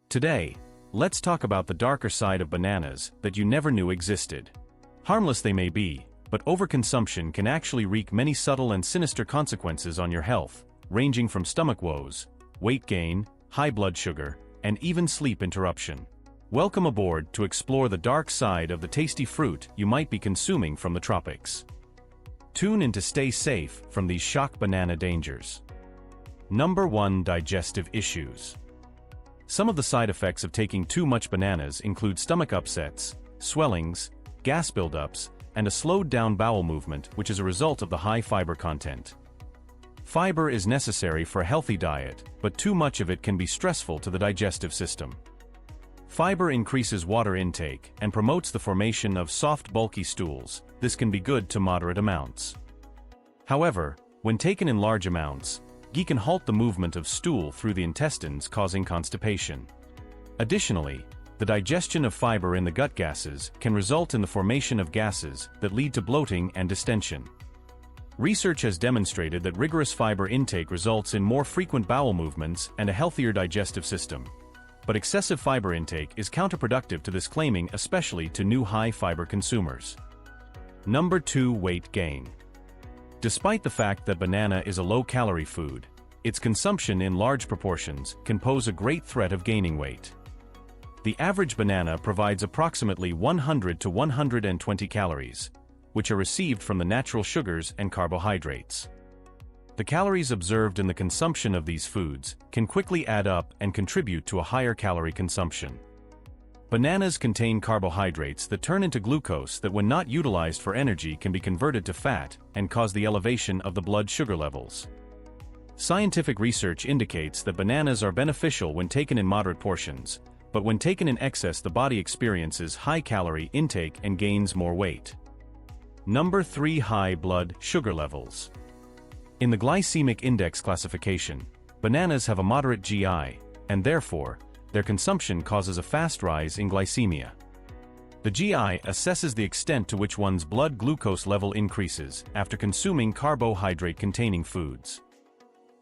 Today, let's talk about the darker side of bananas that you never knew existed. Harmless they may be, but overconsumption can actually wreak many subtle and sinister consequences on your health, ranging from stomach woes, weight gain, high blood sugar, and even sleep interruption. Welcome aboard to explore the dark side of the tasty fruit you might be consuming from the tropics. Tune in to stay safe from these shock banana dangers. Number 1. Digestive issues. Some of the side effects of taking too much bananas include stomach upsets, swellings, gas buildups, and a slowed-down bowel movement, which is a result of the high fiber content. Fiber is necessary for a healthy diet, but too much of it can be stressful to the digestive system. Fiber increases water intake and promotes the formation of soft, bulky stools. This can be good to moderate amounts. However, when taken in large amounts, ghee can halt the movement of stool through the intestines, causing constipation. Additionally, the digestion of fiber in the gut gases can result in the formation of gases that lead to bloating and distension. Research has demonstrated that rigorous fiber intake results in more frequent bowel movements and a healthier digestive system. But excessive fiber intake is counterproductive to this claiming, especially to new high-fiber consumers. Number 2. Weight gain. Despite the fact that banana is a low-calorie food, its consumption in large proportions can pose a great threat of gaining weight. The average banana provides approximately 100 to 120 calories, which are received from the natural sugars and carbohydrates. The calories observed in the consumption of these foods can quickly add up and contribute to a higher calorie consumption. Bananas contain carbohydrates that turn into glucose that, when not utilized for energy, can be converted to fat and cause the elevation of the blood sugar levels. Scientific research indicates that bananas are beneficial when taken in moderate portions, but when taken in excess, the body experiences high calorie intake and gains more weight. Number 3. High blood sugar levels. In the glycemic index classification, bananas have a moderate GI, and therefore, their consumption causes a fast rise in glycemia. The GI assesses the extent to which one's blood glucose level increases after consuming carbohydrate-containing foods.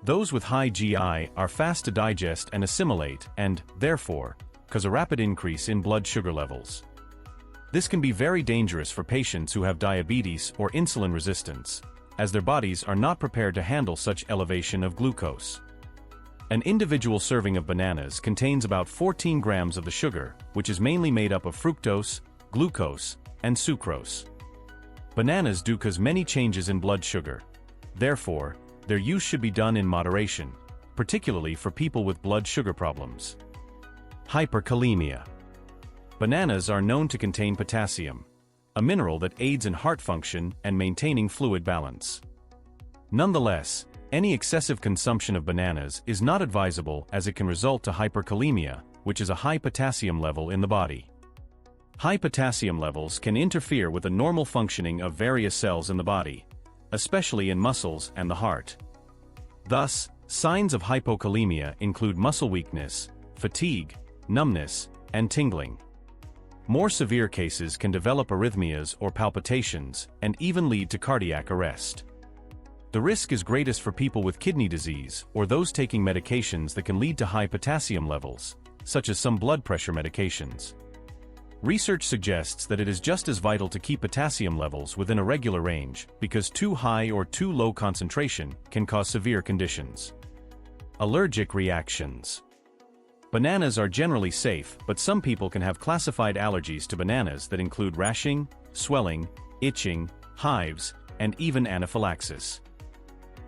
Those with high GI are fast to digest and assimilate and, therefore, cause a rapid increase in blood sugar levels. This can be very dangerous for patients who have diabetes or insulin resistance, as their bodies are not prepared to handle such elevation of glucose. An individual serving of bananas contains about 14 grams of the sugar, which is mainly made up of fructose, glucose, and sucrose. Bananas do cause many changes in blood sugar. Therefore, their use should be done in moderation, particularly for people with blood sugar problems. Hyperkalemia. Bananas are known to contain potassium, a mineral that aids in heart function and maintaining fluid balance. Nonetheless, any excessive consumption of bananas is not advisable, as it can result to hyperkalemia, which is a high potassium level in the body. High potassium levels can interfere with the normal functioning of various cells in the body, especially in muscles and the heart. Thus, signs of hypokalemia include muscle weakness, fatigue, numbness, and tingling. More severe cases can develop arrhythmias or palpitations, and even lead to cardiac arrest. The risk is greatest for people with kidney disease or those taking medications that can lead to high potassium levels, such as some blood pressure medications. Research suggests that it is just as vital to keep potassium levels within a regular range, because too high or too low concentration can cause severe conditions. Allergic reactions. Bananas are generally safe, but some people can have classified allergies to bananas that include rashing, swelling, itching, hives, and even anaphylaxis.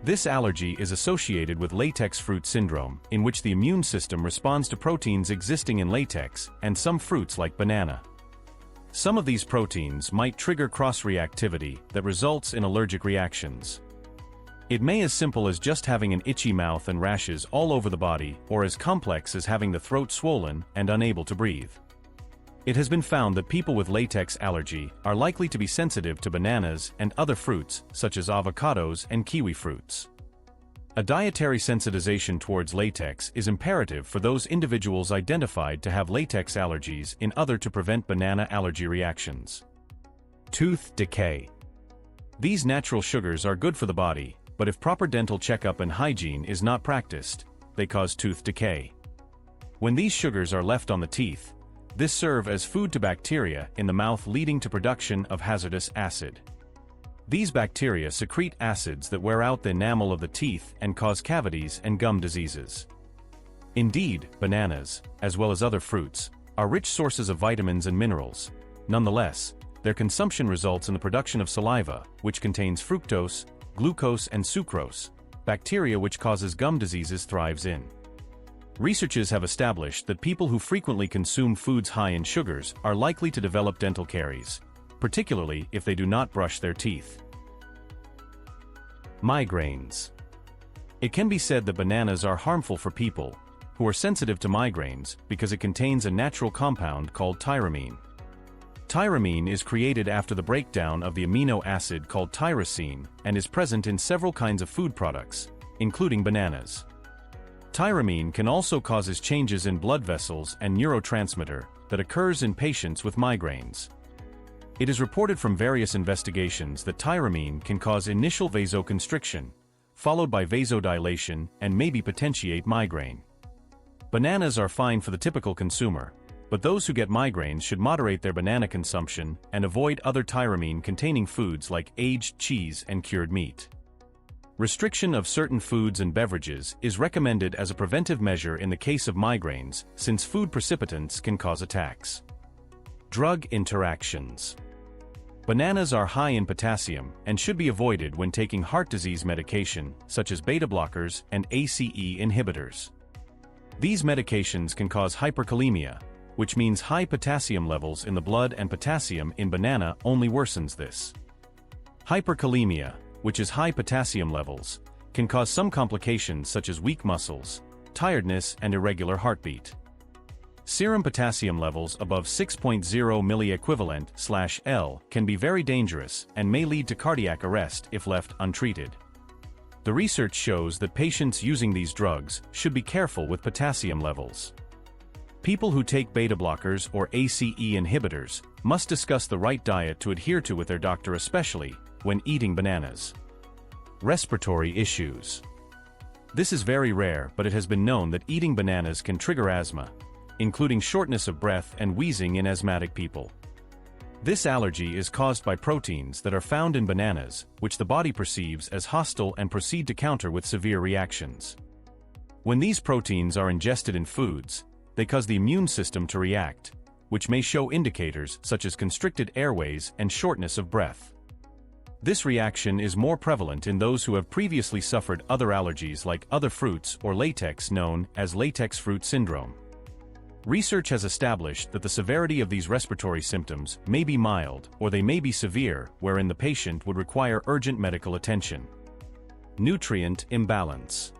This allergy is associated with latex fruit syndrome, in which the immune system responds to proteins existing in latex and some fruits like banana. Some of these proteins might trigger cross-reactivity that results in allergic reactions. It may be as simple as just having an itchy mouth and rashes all over the body, or as complex as having the throat swollen and unable to breathe. It has been found that people with latex allergy are likely to be sensitive to bananas and other fruits, such as avocados and kiwi fruits. A dietary sensitization towards latex is imperative for those individuals identified to have latex allergies in order to prevent banana allergy reactions. Tooth decay. These natural sugars are good for the body, but if proper dental checkup and hygiene is not practiced, they cause tooth decay. When these sugars are left on the teeth, this serves as food to bacteria in the mouth, leading to production of hazardous acid. These bacteria secrete acids that wear out the enamel of the teeth and cause cavities and gum diseases. Indeed, bananas, as well as other fruits, are rich sources of vitamins and minerals. Nonetheless, their consumption results in the production of saliva, which contains fructose, glucose and sucrose. Bacteria which causes gum diseases thrives in. Researchers have established that people who frequently consume foods high in sugars are likely to develop dental caries, particularly if they do not brush their teeth. Migraines. It can be said that bananas are harmful for people who are sensitive to migraines because it contains a natural compound called tyramine. Tyramine is created after the breakdown of the amino acid called tyrosine and is present in several kinds of food products, including bananas. Tyramine can also cause changes in blood vessels and neurotransmitter that occurs in patients with migraines. It is reported from various investigations that tyramine can cause initial vasoconstriction, followed by vasodilation and maybe potentiate migraine. Bananas are fine for the typical consumer, but those who get migraines should moderate their banana consumption and avoid other tyramine-containing foods like aged cheese and cured meat. Restriction of certain foods and beverages is recommended as a preventive measure in the case of migraines, since food precipitants can cause attacks. Drug interactions. Bananas are high in potassium and should be avoided when taking heart disease medication, such as beta blockers and ACE inhibitors. These medications can cause hyperkalemia, which means high potassium levels in the blood, and potassium in banana only worsens this. Hyperkalemia, which is high potassium levels, can cause some complications such as weak muscles, tiredness and irregular heartbeat. Serum potassium levels above 6.0 milliequivalent/L can be very dangerous and may lead to cardiac arrest if left untreated. The research shows that patients using these drugs should be careful with potassium levels. People who take beta blockers or ACE inhibitors must discuss the right diet to adhere to with their doctor, especially when eating bananas. Respiratory issues. This is very rare, but it has been known that eating bananas can trigger asthma, including shortness of breath and wheezing in asthmatic people. This allergy is caused by proteins that are found in bananas, which the body perceives as hostile and proceed to counter with severe reactions. When these proteins are ingested in foods, they cause the immune system to react, which may show indicators such as constricted airways and shortness of breath. This reaction is more prevalent in those who have previously suffered other allergies like other fruits or latex, known as latex fruit syndrome. Research has established that the severity of these respiratory symptoms may be mild or they may be severe, wherein the patient would require urgent medical attention. Nutrient imbalance.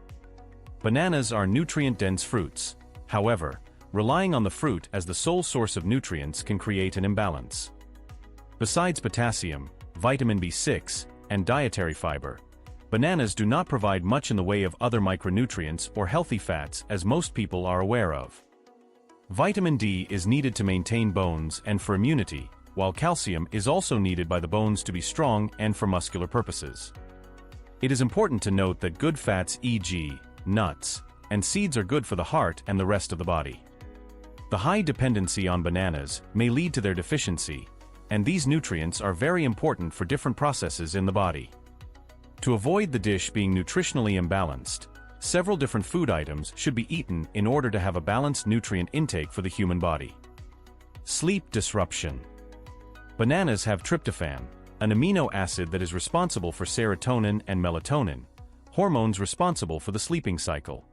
Bananas are nutrient-dense fruits. However, relying on the fruit as the sole source of nutrients can create an imbalance. Besides potassium, vitamin B6, and dietary fiber, bananas do not provide much in the way of other micronutrients or healthy fats, as most people are aware of. Vitamin D is needed to maintain bones and for immunity, while calcium is also needed by the bones to be strong and for muscular purposes. It is important to note that good fats, e.g., nuts and seeds, are good for the heart and the rest of the body. The high dependency on bananas may lead to their deficiency, and these nutrients are very important for different processes in the body. To avoid the dish being nutritionally imbalanced, several different food items should be eaten in order to have a balanced nutrient intake for the human body. Sleep disruption. Bananas have tryptophan, an amino acid that is responsible for serotonin and melatonin, hormones responsible for the sleeping cycle.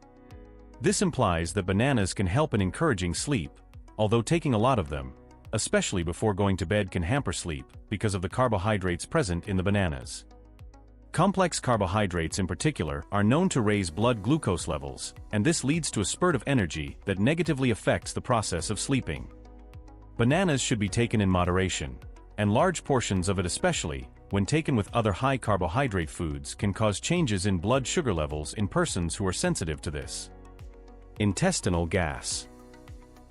This implies that bananas can help in encouraging sleep, although taking a lot of them, especially before going to bed, can hamper sleep because of the carbohydrates present in the bananas. Complex carbohydrates in particular are known to raise blood glucose levels, and this leads to a spurt of energy that negatively affects the process of sleeping. Bananas should be taken in moderation, and large portions of it, especially when taken with other high carbohydrate foods, can cause changes in blood sugar levels in persons who are sensitive to this. Intestinal gas.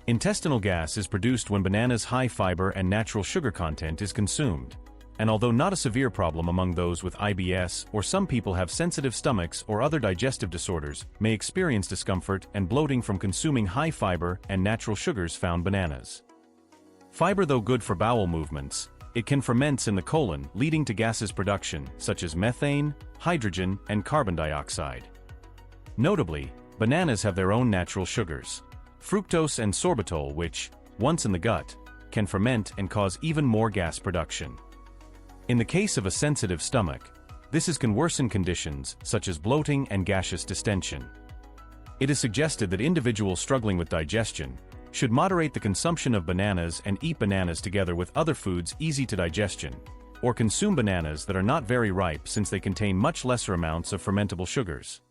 Intestinal gas is produced when bananas' high fiber and natural sugar content is consumed, and although not a severe problem among those with IBS or some people have sensitive stomachs or other digestive disorders, may experience discomfort and bloating from consuming high fiber and natural sugars found bananas. Fiber, though good for bowel movements, it can ferment in the colon, leading to gases production such as methane, hydrogen, and carbon dioxide. Notably, bananas have their own natural sugars, fructose and sorbitol, which, once in the gut, can ferment and cause even more gas production. In the case of a sensitive stomach, this can worsen conditions such as bloating and gaseous distension. It is suggested that individuals struggling with digestion should moderate the consumption of bananas and eat bananas together with other foods easy to digestion, or consume bananas that are not very ripe since they contain much lesser amounts of fermentable sugars.